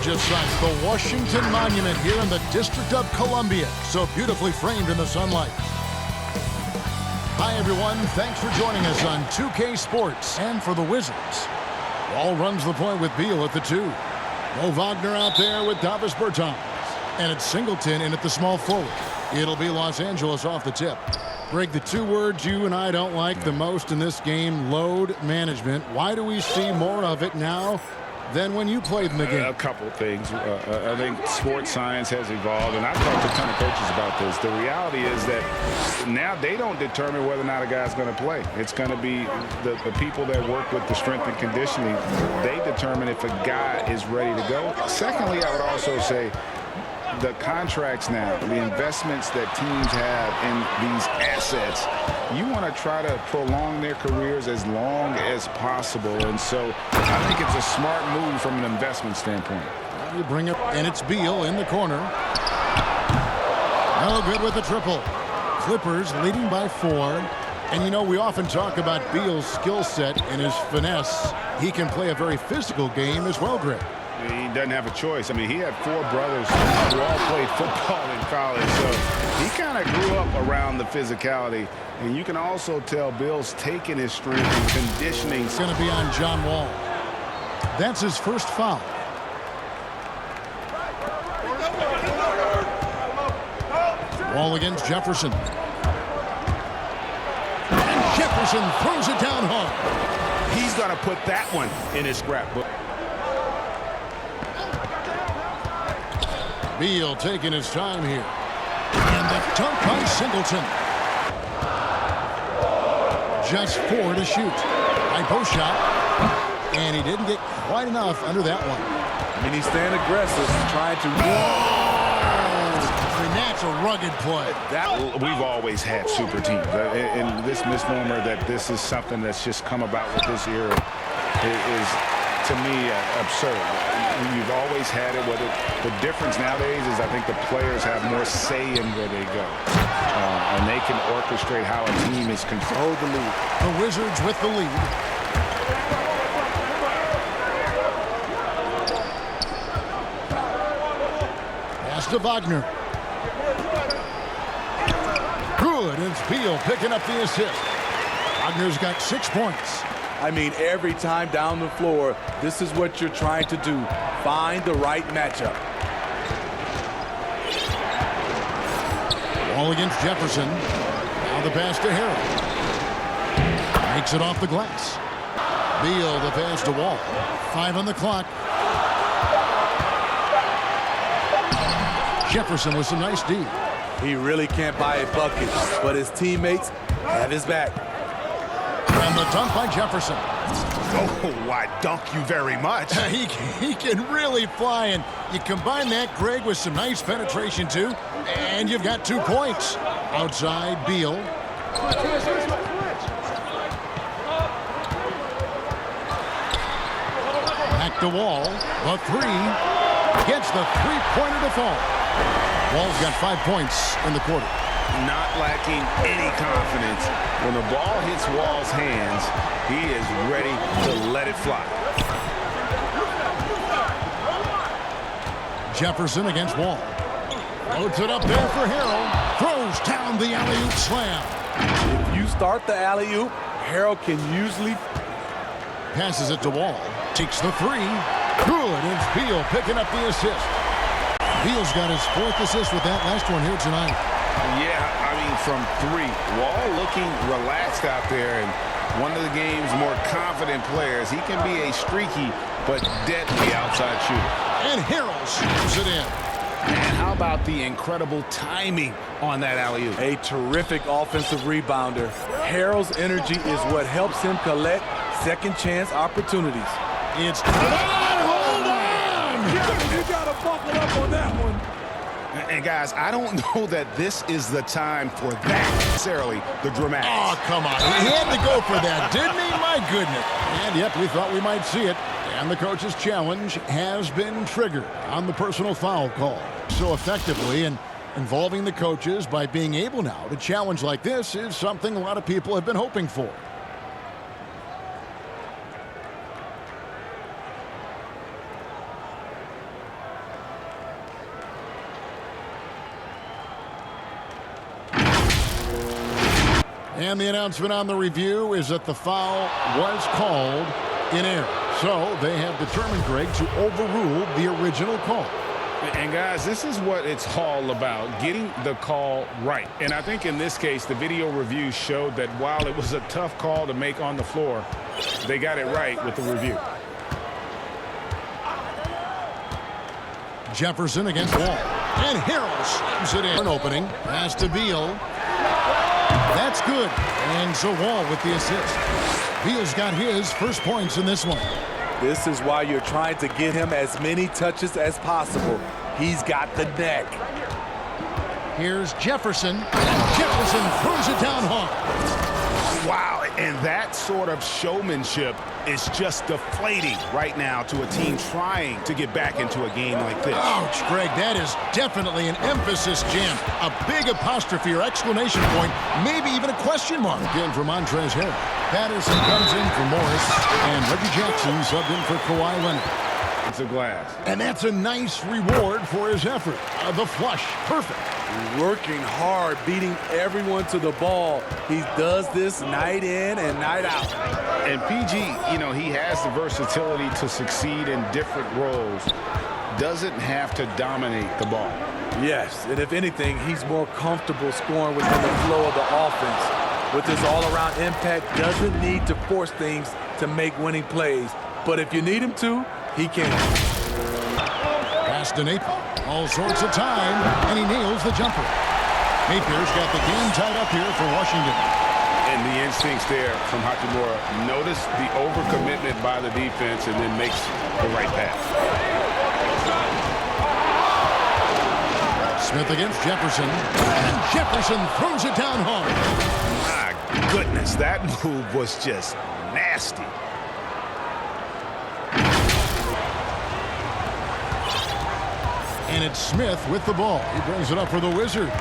gorgeous sight, the Washington Monument here in the District of Columbia, so beautifully framed in the sunlight. Hi, everyone. Thanks for joining us on 2K Sports. And for the Wizards, Wall runs the point with Beal at the 2. Mo Wagner out there with Davis Bertans. And it's Singleton in at the small forward. It'll be Los Angeles off the tip. Greg, the two words you and I don't like the most in this game, load management. Why do we see more of it now than when you played in the game? A couple things. I think sports science has evolved, and I've talked to a ton of coaches about this. The reality is that now they don't determine whether or not a guy's going to play. It's going to be the people that work with the strength and conditioning. They determine if a guy is ready to go. Secondly, I would also say the contracts now, the investments that teams have in these assets, you want to try to prolong their careers as long as possible. And so I think it's a smart move from an investment standpoint. You bring it, and it's Beal in the corner. No good with the triple. Clippers leading by 4. And, you know, we often talk about Beal's skill set and his finesse. He can play a very physical game as well, Greg. He doesn't have a choice. I mean, he had 4 brothers who all played football in college, so he kind of grew up around the physicality. And you can also tell Bill's taking his strength and conditioning. It's going to be on John Wall. That's his first foul. Wall against Jefferson. And Jefferson throws it down hard. He's going to put that one in his scrapbook. Beal taking his time here. And the dunk by Singleton. Just 4 to shoot. High post shot. And he didn't get quite enough under that one. I mean, he's staying aggressive, trying to... And that's a rugged play. We've always had super teams. And this misnomer that this is something that's just come about with this era is, to me, absurd. You've always had it. The difference nowadays is I think the players have more say in where they go. And they can orchestrate how a team is controlled. The lead. The Wizards with the lead. Pass to Wagner. Good. It's Beal picking up the assist. Wagner's got 6 points. I mean, every time down the floor, this is what you're trying to do. Find the right matchup. Wall against Jefferson. Now the pass to Harrell. Makes it off the glass. Beal the pass to Wall. 5 on the clock. Jefferson with some nice D. He really can't buy a bucket, but his teammates have his back. And the dunk by Jefferson. Oh, I dunk you very much. He can really fly, and you combine that, Greg, with some nice penetration, too, and you've got 2 points. Outside, Beal. Back to Wall. The 3. Gets the three-pointer to fall. Wall's got 5 points in the quarter. Not lacking any confidence. When the ball hits Wall's hands, he is ready to let it fly. Jefferson against Wall. Loads it up there for Harrell. Throws down the alley-oop slam. If you start the alley-oop, Harrell can usually... Passes it to Wall. Takes the 3. Good. It's Beal picking up the assist. Beal's got his 4th assist with that last one here tonight. Yeah, I mean, from 3. Wall looking relaxed out there, and one of the game's more confident players. He can be a streaky but deadly outside shooter. And Harrell shoots it in. And how about the incredible timing on that alley-oop? A terrific offensive rebounder. Harrell's energy is what helps him collect second-chance opportunities. It's... Hold on! You gotta buckle up on that one. And guys, I don't know that this is the time for that necessarily, the dramatics. Oh, come on. He had to go for that, didn't he? My goodness. And, yep, we thought we might see it. And the coach's challenge has been triggered on the personal foul call. So effectively, and involving the coaches by being able now to challenge like this is something a lot of people have been hoping for. And the announcement on the review is that the foul was called in error. So they have determined, Greg, to overrule the original call. And, guys, this is what it's all about, getting the call right. And I think in this case, the video review showed that while it was a tough call to make on the floor, they got it right with the review. Jefferson against Wall. And Harrell slams it in. An opening. Pass to Beal. That's good. And so Wall with the assist. Beal's got his first points in this one. This is why you're trying to get him as many touches as possible. He's got the neck. Here's Jefferson. And Jefferson throws it down hard. Wow, and that sort of showmanship is just deflating right now to a team trying to get back into a game like this. Ouch, Greg, that is definitely an emphasis jam. A big apostrophe or exclamation point, maybe even a question mark. Again for Montrezl Harrell. Patterson comes in for Morris, and Reggie Jackson subbed in for Kawhi Leonard. It's a glass. And that's a nice reward for his effort. The flush, perfect. Working hard, beating everyone to the ball. He does this night in and night out. And PG, you know, he has the versatility to succeed in different roles. Doesn't have to dominate the ball. Yes, and if anything, he's more comfortable scoring within the flow of the offense. With his all-around impact, doesn't need to force things to make winning plays. But if you need him to, he can. Pass to Napier. All sorts of time, and he nails the jumper. Napier's got the game tied up here for Washington. And the instincts there from Hachimura. Notice the overcommitment by the defense and then makes the right pass. Smith against Jefferson. And Jefferson throws it down hard. My goodness, that move was just nasty. And it's Smith with the ball. He brings it up for the Wizards.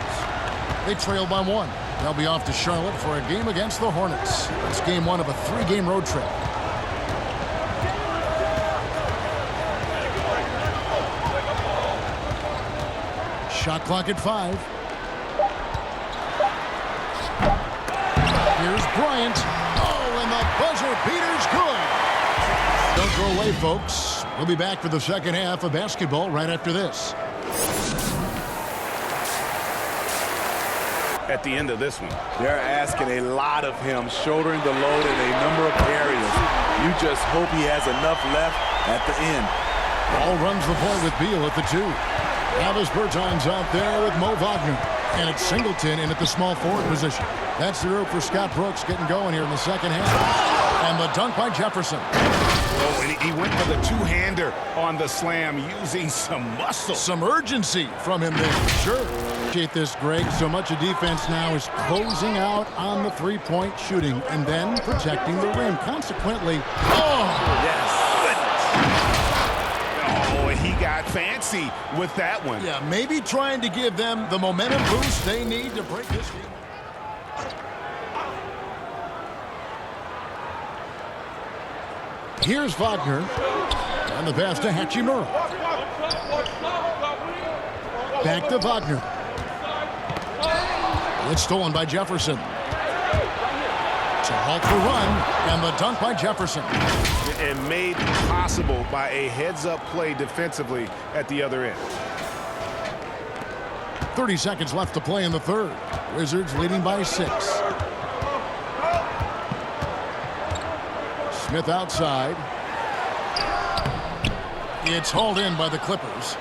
They trail by one. They'll be off to Charlotte for a game against the Hornets. It's game one of a three-game road trip. Shot clock at 5. Here's Bryant. Oh, and the buzzer beater's good. Don't go away, folks. We'll be back for the second half of basketball right after this. At the end of this one, they're asking a lot of him, shouldering the load in a number of areas. You just hope he has enough left at the end. Ball runs the point with Beal at the 2. Travis Bertans out there with Mo Wagner. And it's Singleton in at the small forward position. That's the route for Scott Brooks getting going here in the second half. And the dunk by Jefferson. Oh, and he went for the two-hander on the slam using some muscle. Some urgency from him there. Sure. Appreciate this, Greg. So much of defense now is closing out on the three-point shooting and then protecting the rim. Consequently, yes. Oh, and he got fancy with that one. Yeah, maybe trying to give them the momentum boost they need to break this game. Here's Wagner. And the pass to Hachimura. Back to Wagner. It's stolen by Jefferson. To halt the run, and the dunk by Jefferson. And made possible by a heads-up play defensively at the other end. 30 seconds left to play in the third. Wizards leading by 6. Smith outside. It's hauled in by the Clippers.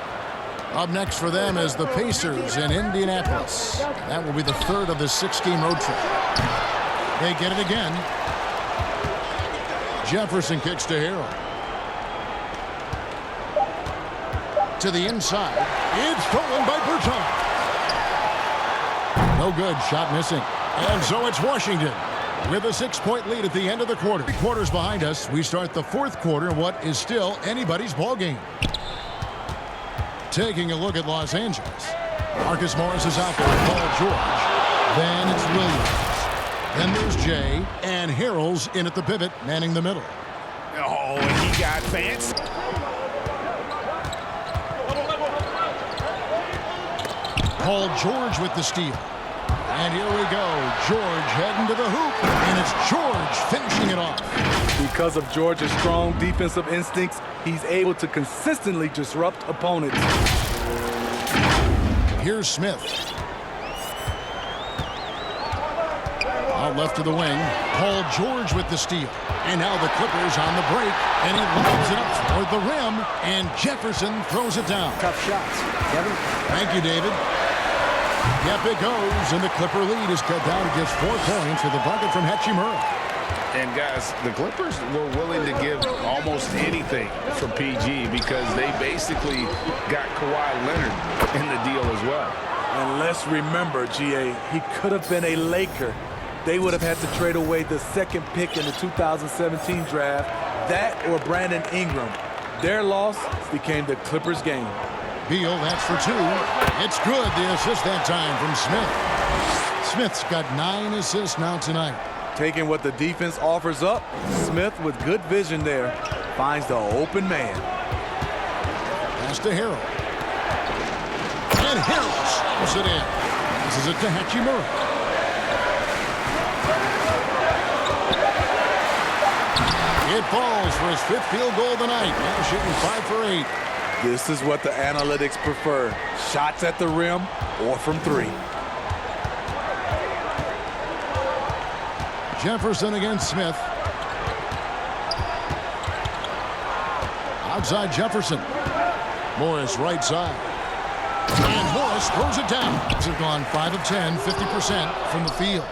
Up next for them is the Pacers in Indianapolis. That will be the third of the 6-game road trip. They get it again. Jefferson kicks to Harrell. To the inside. It's stolen by Bertans. No good. Shot missing. And so it's Washington with a 6-point lead at the end of the quarter. 3 quarters behind us. We start the fourth quarter in what is still anybody's ball game. Taking a look at Los Angeles. Marcus Morris is out there with Paul George. Then it's Williams. Then there's Jay. And Harrell's in at the pivot, manning the middle. Oh, and he got fancy. Paul George with the steal. And here we go. George heading to the hoop. And it's George finishing it off. Because of George's strong defensive instincts, he's able to consistently disrupt opponents. Here's Smith. Out left to the wing. Paul George with the steal. And now the Clippers on the break. And he lobs it up toward the rim. And Jefferson throws it down. Tough shots. Kevin? Thank you, David. Yep, it goes. And the Clipper lead is cut down to just 4 points with a bucket from Hachimura. And guys, the Clippers were willing to give almost anything for PG because they basically got Kawhi Leonard in the deal as well. And let's remember, GA, he could have been a Laker. They would have had to trade away the second pick in the 2017 draft, that or Brandon Ingram. Their loss became the Clippers' game. Beal, that's for 2. It's good, the assist that time from Smith. Smith's got 9 assists now tonight. Taking what the defense offers up, Smith with good vision there finds the open man. Pass to Harrell. And Harrell slams it in. This is it to Hachimura. It falls for his 5th field goal of the night. Now shooting 5 for 8. This is what the analytics prefer. Shots at the rim or from 3. Jefferson against Smith. Outside Jefferson. Morris right side. And Morris throws it down. He's gone 5 of 10, 50% from the field.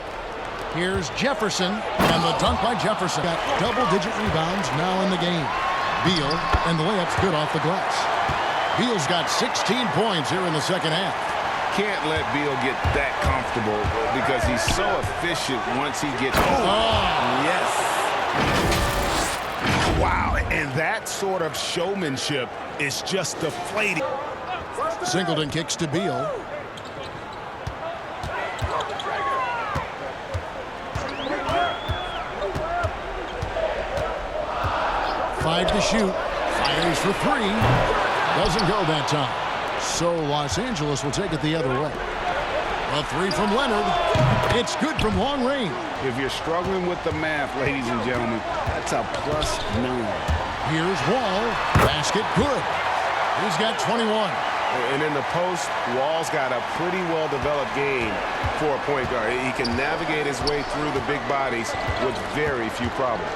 Here's Jefferson, and the dunk by Jefferson. Got double-digit rebounds now in the game. Beal, and the layup's good off the glass. Beal's got 16 points here in the second half. Can't let Beal get that comfortable because he's so efficient once he gets... Yes. Wow, and that sort of showmanship is just deflating. Singleton kicks to Beal. Five to shoot. Fires for 3. Doesn't go that time. So Los Angeles will take it the other way. A 3 from Leonard. It's good from long range. If you're struggling with the math, ladies and gentlemen, that's a +9. Here's Wall. Basket good. He's got 21. And in the post, Wall's got a pretty well-developed game for a point guard. He can navigate his way through the big bodies with very few problems.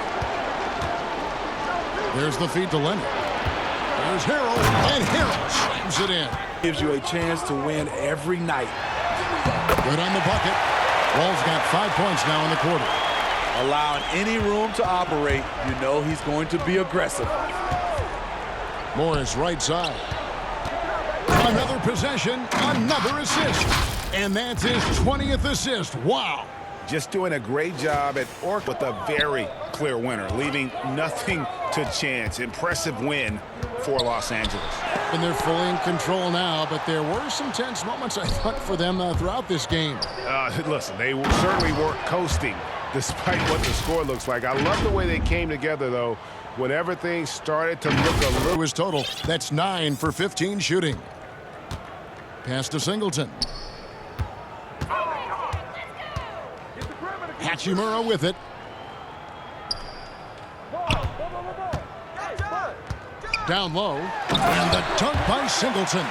There's the feed to Leonard. There's Harrell, and Harrell slams it in. Gives you a chance to win every night. Good on the bucket. Wall's got 5 points now in the quarter. Allowing any room to operate, you know he's going to be aggressive. Morris right side. Another possession, another assist. And that's his 20th assist. Wow. Just doing a great job at Ork with a very clear winner, leaving nothing to chance. Impressive win for Los Angeles. And they're fully in control now, but there were some tense moments, I thought, for them throughout this game. Listen, they certainly weren't coasting despite what the score looks like. I love the way they came together, though, when everything started to look a little... His total, that's 9 for 15 shooting. Pass to Singleton. Hachimura with it. Down low. And the dunk by Singleton.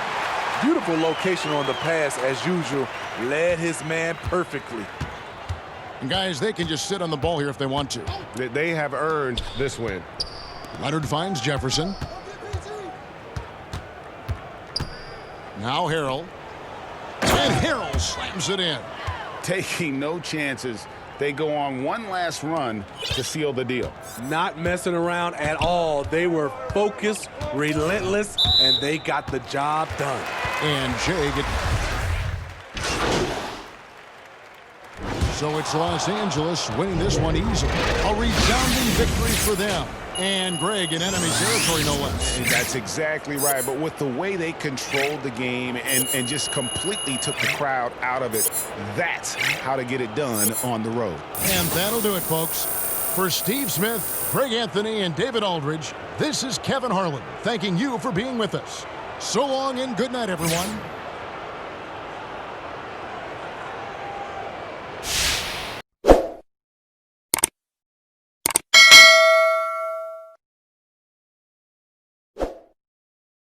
Beautiful location on the pass, as usual. Led his man perfectly. And guys, they can just sit on the ball here if they want to. They have earned this win. Leonard finds Jefferson. Now Harrell. And Harrell slams it in. Taking no chances. They go on one last run to seal the deal. Not messing around at all. They were focused, relentless, and they got the job done. And Jay So it's Los Angeles winning this one easily. A resounding victory for them. And Greg in enemy territory, no less. And that's exactly right. But with the way they controlled the game and just completely took the crowd out of it, that's how to get it done on the road. And that'll do it, folks. For Steve Smith, Greg Anthony, and David Aldridge, this is Kevin Harlan thanking you for being with us. So long and good night, everyone.